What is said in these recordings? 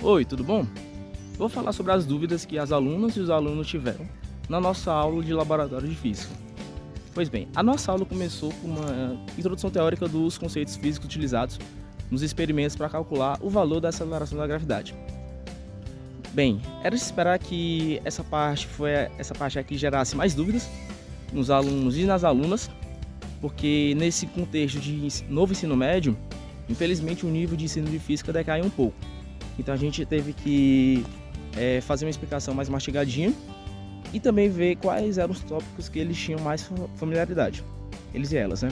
Oi, tudo bom? Vou falar sobre as dúvidas que as alunas e os alunos tiveram na nossa aula de laboratório de física. Pois bem, a nossa aula começou com uma introdução teórica dos conceitos físicos utilizados nos experimentos para calcular o valor da aceleração da gravidade. Bem, era de esperar que essa parte aqui gerasse mais dúvidas nos alunos e nas alunas, porque nesse contexto de novo ensino médio, infelizmente o nível de ensino de física decai um pouco. Então a gente teve que fazer uma explicação mais mastigadinha e também ver quais eram os tópicos que eles tinham mais familiaridade, eles e elas, né?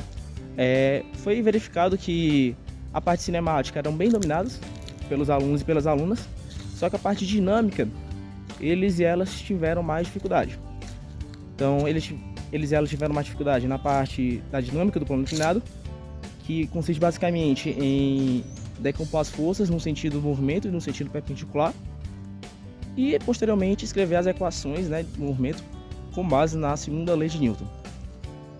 Foi verificado que a parte cinemática eram bem dominadas pelos alunos e pelas alunas, só que a parte dinâmica, eles e elas tiveram mais dificuldade. Então eles e elas tiveram mais dificuldade na parte da dinâmica do plano inclinado, que consiste basicamente em decompor as forças no sentido do movimento e no sentido perpendicular e posteriormente escrever as equações, do movimento com base na segunda lei de Newton.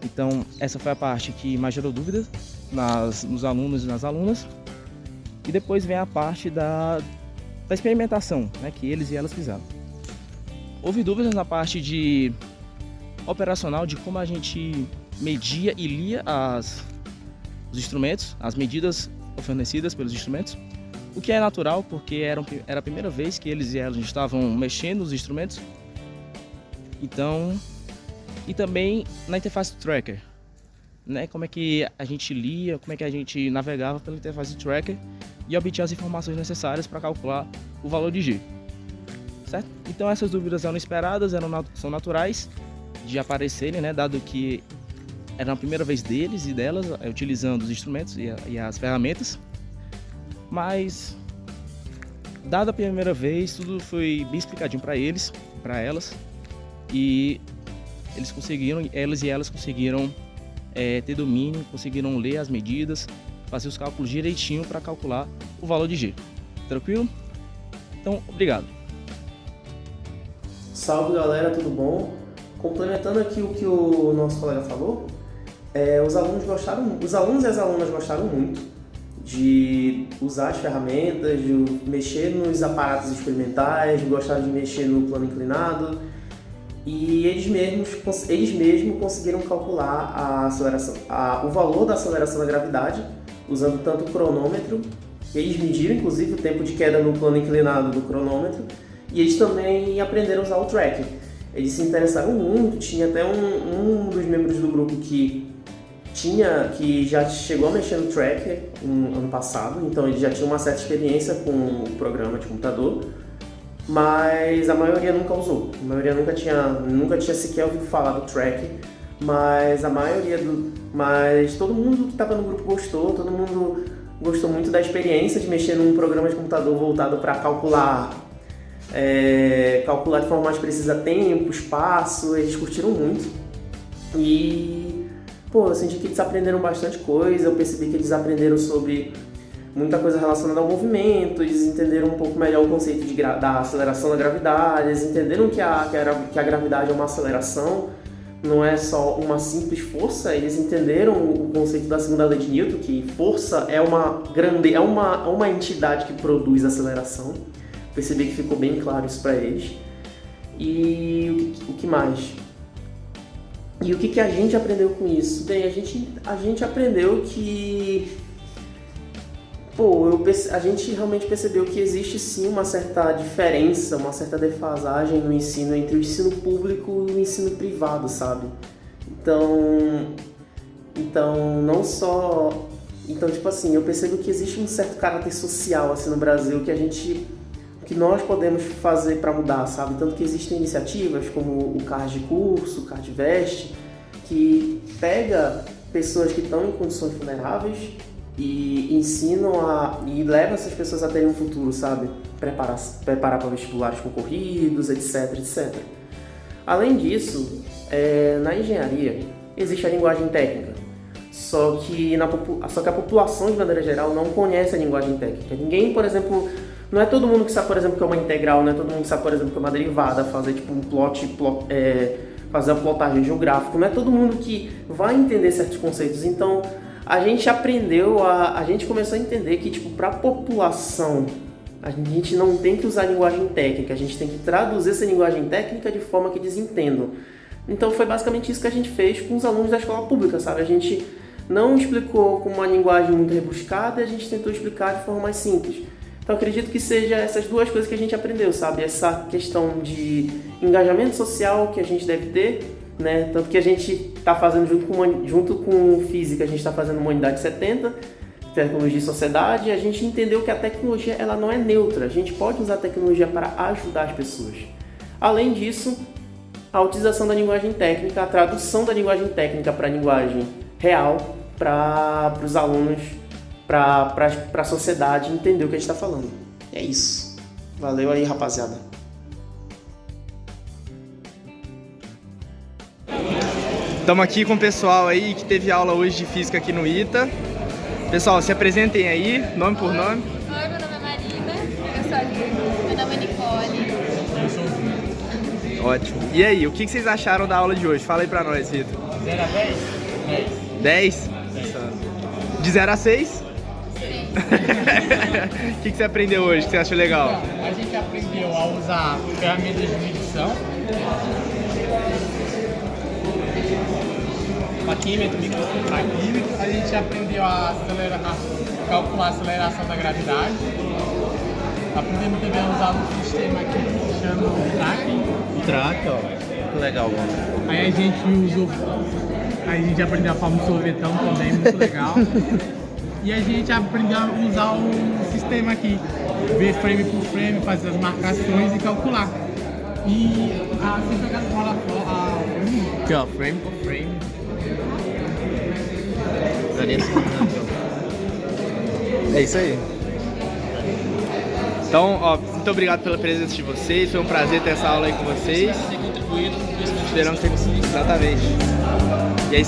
Então essa foi a parte que mais gerou dúvidas nos alunos e nas alunas. E depois vem a parte da experimentação, que eles e elas fizeram. Houve dúvidas na parte de operacional, de como a gente media e lia os instrumentos, as medidas fornecidas pelos instrumentos, o que é natural, porque era a primeira vez que eles e elas estavam mexendo nos instrumentos. Então, e também na interface tracker, como é que a gente lia, como é que a gente navegava pela interface tracker e obtinha as informações necessárias para calcular o valor de G, certo? Então essas dúvidas eram esperadas, são naturais de aparecerem, dado que era a primeira vez deles e delas utilizando os instrumentos e as ferramentas. Mas, dada a primeira vez, tudo foi bem explicadinho para eles, para elas, e elas e elas conseguiram ter domínio, conseguiram ler as medidas, fazer os cálculos direitinho para calcular o valor de G. Tranquilo? Então, obrigado. Salve galera, tudo bom? Complementando aqui o que o nosso colega falou, os alunos e as alunas gostaram muito de usar as ferramentas, de mexer nos aparatos experimentais, gostaram de mexer no plano inclinado, e eles mesmos conseguiram calcular a aceleração, o valor da aceleração da gravidade, usando tanto o cronômetro. Eles mediram inclusive o tempo de queda no plano inclinado do cronômetro, e eles também aprenderam a usar o tracking. Eles se interessaram muito, tinha até um dos membros do grupo que já chegou a mexer no tracker ano passado, então ele já tinha uma certa experiência com o programa de computador, mas a maioria nunca usou, a maioria nunca tinha sequer ouvido falar do tracker, mas todo mundo que estava no grupo gostou, todo mundo gostou muito da experiência de mexer num programa de computador voltado para calcular de forma mais precisa tempo, espaço. Eles curtiram muito e eu senti que eles aprenderam bastante coisa. Eu percebi que eles aprenderam sobre muita coisa relacionada ao movimento, eles entenderam um pouco melhor o conceito da aceleração da gravidade, eles entenderam que a gravidade é uma aceleração, não é só uma simples força. Eles entenderam o conceito da segunda lei de Newton, que força é uma entidade que produz aceleração. Percebi que ficou bem claro isso para eles. E o que mais? E o que a gente aprendeu com isso? Bem, a gente aprendeu que a gente realmente percebeu que existe sim uma certa diferença, uma certa defasagem no ensino entre o ensino público e o ensino privado, sabe? Então eu percebo que existe um certo caráter social assim no Brasil que nós podemos fazer para mudar, sabe? Tanto que existem iniciativas como o CARD de curso, o CARD Veste, que pega pessoas que estão em condições vulneráveis e e leva essas pessoas a terem um futuro, sabe? Preparar para vestibulares concorridos, etc, etc. Além disso, na engenharia existe a linguagem técnica, só que a população de maneira geral não conhece a linguagem técnica. Ninguém, por exemplo, não é todo mundo que sabe, por exemplo, que é uma integral, não é todo mundo que sabe, por exemplo, que é uma derivada, fazer tipo fazer a plotagem geográfica, não é todo mundo que vai entender certos conceitos. Então, a gente começou a entender que, para a população A gente não tem que usar linguagem técnica, a gente tem que traduzir essa linguagem técnica de forma que eles entendam. Então foi basicamente isso que a gente fez com os alunos da escola pública, sabe? A gente não explicou com uma linguagem muito rebuscada, a gente tentou explicar de forma mais simples. Então acredito que seja essas duas coisas que a gente aprendeu, sabe? Essa questão de engajamento social que a gente deve ter, né? Tanto que a gente está fazendo junto com física, a gente está fazendo uma unidade 70, tecnologia e sociedade, e a gente entendeu que a tecnologia ela não é neutra, a gente pode usar a tecnologia para ajudar as pessoas. Além disso, a utilização da linguagem técnica, a tradução da linguagem técnica para a linguagem real, para os alunos, para a sociedade entender o que a gente está falando. É isso. Valeu aí, rapaziada. Estamos aqui com o pessoal aí que teve aula hoje de física aqui no ITA. Pessoal, se apresentem aí, nome por nome. Oi, meu nome é Marina. Eu sou a Lívia. Meu nome é Nicole. Eu sou o Vitor. Ótimo. E aí, o que vocês acharam da aula de hoje? Fala aí pra nós, Vitor. 0 a 10? 10? De 0 a 6? Sim. O que você aprendeu hoje que você achou legal? A gente aprendeu a usar ferramentas de medição, paquímetro, micropaquímetro. A gente aprendeu a calcular a aceleração da gravidade. Aprendemos também a usar um sistema aqui que se chama o Track, ó. Que legal, mano. Aí a gente aprendeu a forma de sorvetão também, muito legal. E a gente aprendeu a usar o sistema aqui, ver frame por frame, fazer as marcações e calcular. E assim foi aqui, ó, frame por frame. É isso aí. Então, ó, muito obrigado pela presença de vocês. Foi um prazer ter essa aula aí com vocês. Ter contribuído com o conhecimento. Esperamos ter... Exatamente. E é isso.